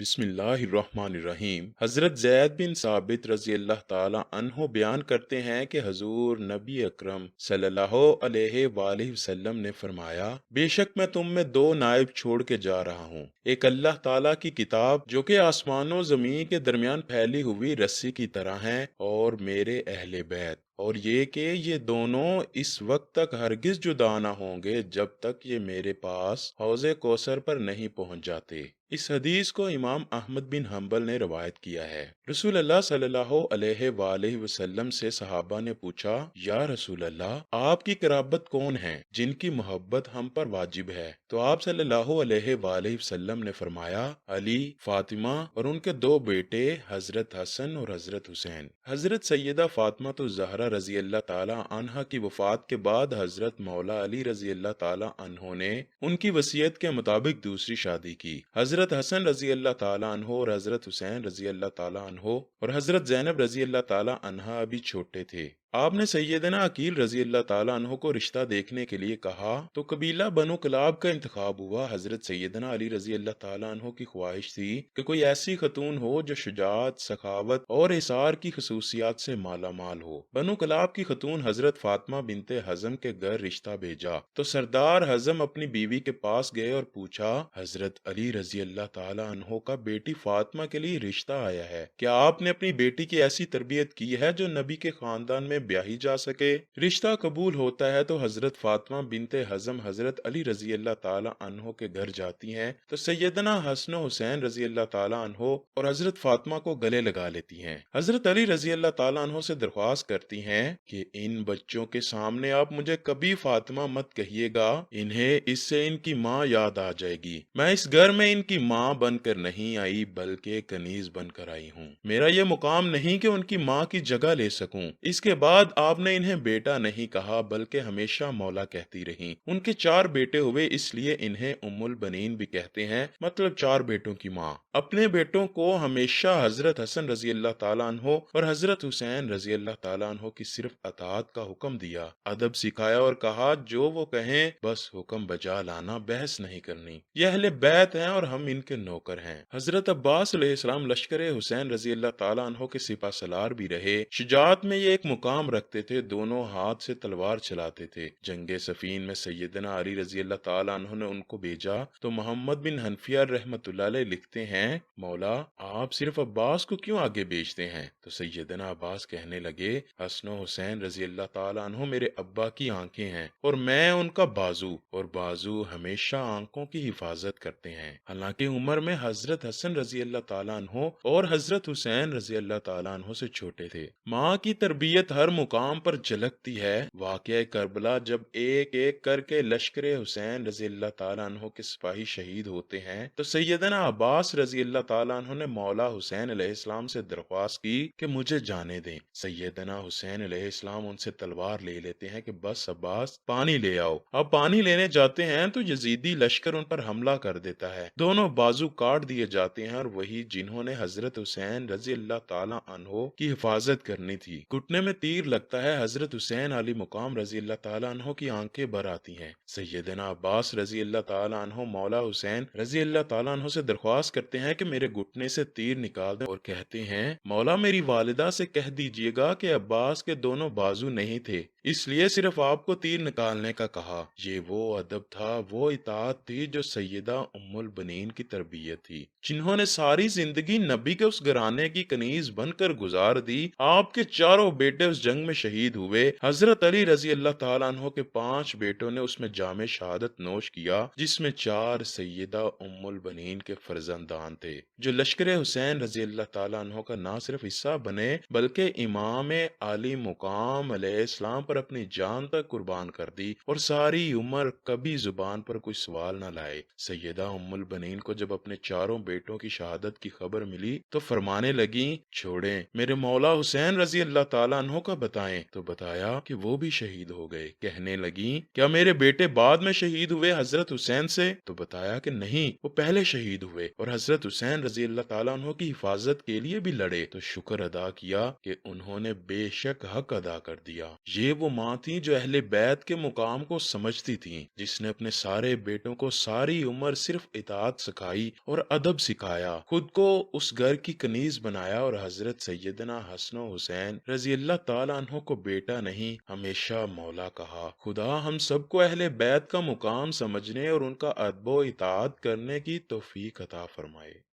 बिस्मिल्लाहिर्रहमानिर्रहीम। हज़रत ज़ैद बिन साबित रज़ी अल्लाह ताला अन्हो बयान करते हैं कि हजूर नबी अकरम सल्लल्लाहु अलैहि वसल्लम ने फरमाया, बेशक मैं तुम में दो नायब छोड़ के जा रहा हूँ। एक अल्लाह ताला की किताब जो कि आसमानों ज़मीन के दरमियान फैली हुई रस्सी की तरह है, और मेरे अहले बैत, और ये कि ये दोनों इस वक्त तक हरगिज जुदा ना होंगे जब तक ये मेरे पास हौज़े कौसर पर नहीं पहुंच जाते। इस हदीस को इमाम अहमद बिन हम्बल ने रवायत किया है। रसूल अल्लाह सल्लल्लाहु अलैहि वसल्लम से सहाबा ने पूछा, या रसूल अल्लाह, आपकी कराबत कौन है जिनकी मोहब्बत हम पर वाजिब है? तो आप सल्लल्लाहु अलैहि वसल्लम ने फरमाया, अली, फातिमा और उनके दो बेटे हजरत हसन और हजरत हुसैन। हजरत सैयदा फातिमा तो ज़हरा रजी अल्लाह ताला अन्हा की वफात के बाद हजरत मौला अली रजी अल्लाह ताला अन्हो ने उनकी वसीयत के मुताबिक दूसरी शादी की। हजरत हसन रजी अल्लाह ताला अन्हो और हजरत हुसैन रजी अल्लाह ताला अन्हो और हजरत जैनब रजी अल्लाह ताला अन्हा अभी छोटे थे। आपने सैयदना अकील रजी अल्लाह ताला अन्हो को रिश्ता देखने के लिए कहा तो कबीला बनु कलाब का इंतखाब हुआ। हजरत सैयदना अली रजी अल्लाह ताला अन्हो की ख्वाहिश थी कि कोई ऐसी खतून हो जो शुजाअत, सखावत और हिसार की खसूसियात से माला माल हो। बनु कलाब की खतून हजरत फातिमा बिनते हजम के घर रिश्ता भेजा तो सरदार हजम अपनी बीवी के पास गए और पूछा, हजरत अली रजी अल्लाह ताला अन्हो का बेटी फातिमा के लिए रिश्ता आया है, क्या आपने अपनी बेटी की ऐसी तरबियत की है जो नबी के खानदान में ब्याही जा सके? रिश्ता कबूल होता है तो हजरत फातिमा बिनते हजम हजरत अली रजी अल्लाह ताला अन्हो के घर जाती हैं तो सैयदना हसन हुसैन रजी अल्लाह ताला अन्हो और हजरत फातिमा को गले लगा लेती हैं। हजरत अली रजी अल्लाह ताला अन्हो से दरख्वास्त करती हैं कि इन बच्चों के सामने आप मुझे कभी फातिमा मत कहिएगा, इन्हें इससे इनकी माँ याद आ जाएगी। मैं इस घर में इनकी माँ बनकर नहीं आई बल्कि कनीज बनकर आई हूँ। मेरा ये मुकाम नहीं कि उनकी माँ की जगह ले सकूं। इसके बाद आपने इन्हें बेटा नहीं कहा बल्कि हमेशा मौला कहती रही। उनके चार बेटे हुए इसलिए इन्हें उम्मुल बनीन भी कहते हैं, मतलब चार बेटों की माँ। अपने बेटों को हमेशा हजरत हसन रजी अल्लाह ताला अन्हो और हजरत हुसैन रजी अल्लाह ताला अन्हो की सिर्फ अताअत का हुक्म दिया, अदब सिखाया और कहा जो वो कहें बस हुक्म बजा लाना, बहस नहीं करनी। ये अहले बैत हैं और हम इनके नौकर हैं। हजरत अब्बास अलैहिस्सलाम लश्कर हुसैन रजी अल्लाह ताला अन्हो के सिपा सलार भी रहे। शुजाअत में ये एक मुकाम रखते थे, दोनों हाथ से तलवार चलाते थे। जंगे सफीन में सैयदना अली रजी अल्लाह ताला अन्हो ने उनको भेजा तो मोहम्मद बिन हनफिया रहमतुल्लाह अलैह लिखते हैं, मौला आप सिर्फ अब्बास को क्यों आगे भेजते हैं? तो सैयदना अब्बास कहने लगे, हसन हुसैन रजी अल्लाह ताला अन्हो मेरे अब्बा की आंखें हैं और मैं उनका बाजू, और बाजू हमेशा आंखों की हिफाजत करते हैं। हालांकि उम्र में हजरत हसन रजी अल्लाह ताला अन्हो और हजरत हुसैन रजी अल्लाह ताला अन्हो से छोटे थे। माँ की तरबियत हर मुकाम पर झलकती है। वाक़या करबला जब एक एक करके लश्कर हुसैन रजी अल्लाह ताला अन्हो के सिपाही शहीद होते हैं तो सैयदना अब्बास रजी अल्लाह ताला अन्हो ने मौला हुसैन अलैहिस्सलाम से दरख्वास्त की कि मुझे जाने दें। सैयदना हुसैन अलैहिस्सलाम उनसे तलवार ले लेते हैं कि बस अब्बास पानी ले आओ। अब पानी लेने जाते हैं तो यजीदी लश्कर उन पर हमला कर देता है। दोनों बाजू काट दिए जाते हैं और वही जिन्होंने हजरत हुसैन रजी अल्लाह ताला अन्हो की हिफाजत करनी थी, घुटने में तीर लगता है। हजरत हुसैन अली मुकाम रजी अल्लाह ताला अन्हो की आंखें भर आती हैं। सैयदना अब्बास रजी अल्लाह ताला अन्हो मौला हुसैन रजी अल्लाह ताला अन्हो से दरख्वास्त करते हैं कि मेरे घुटने से तीर निकाल दें और कहते हैं, मौला मेरी वालिदा से कह दीजिएगा कि अब्बास के दोनों बाजू नहीं थे, इसलिए सिर्फ आपको तीर निकालने का कहा। ये वो अदब था, वो इताअत थी जो सैयदा उम्मुल बनीन की तरबियत थी, जिन्होंने सारी जिंदगी नबी के उस घराने की कनीज बनकर गुजार दी। आपके चारों बेटे उस जंग में शहीद हुए। हजरत अली रजी अल्लाह ताला अन्हो के 5 बेटों ने उसमें जामे शहादत नोश किया, जिसमें 4 सैयदा उम्मुल बनीन के फर्जंदान थे, जो लश्कर हुसैन रजी अल्लाह ताला अन्हो का ना सिर्फ हिस्सा बने बल्कि इमाम आली मुकाम अलैहिस्सलाम पर अपनी जान तक कुर्बान कर दी और सारी उम्र कभी जुबान पर कोई सवाल न लाए। सैयदा उम्मुल बनीन को जब अपने चारों बेटों की शहादत की खबर मिली तो फरमाने लगी, छोड़ें, मेरे मौला हुसैन रजी अल्लाह ताला अन्हो کا بتائیں، تو بتایا کہ وہ بھی شہید ہو گئے۔ کہنے لگیں کیا میرے بیٹے بعد میں شہید ہوئے حضرت حسین سے؟ تو بتایا کہ نہیں، وہ پہلے شہید ہوئے اور حضرت حسین رضی اللہ تعالیٰ عنہ کی حفاظت کے لیے بھی لڑے۔ تو شکر ادا کیا کہ انہوں نے بے شک حق ادا کر دیا۔ یہ وہ ماں تھی جو اہل بیت کے مقام کو سمجھتی تھی، جس نے اپنے سارے بیٹوں کو ساری عمر صرف اطاعت سکھائی اور ادب سکھایا، خود کو اس گھر کی کنیز بنایا اور حضرت سیدنا حسن و حسین رضی اللہ تعالیٰ عنہ کو بیٹا نہیں ہمیشہ مولا کہا۔ خدا ہم سب کو اہل بیت کا مقام سمجھنے اور ان کا ادب و اطاعت کرنے کی توفیق عطا فرمائے۔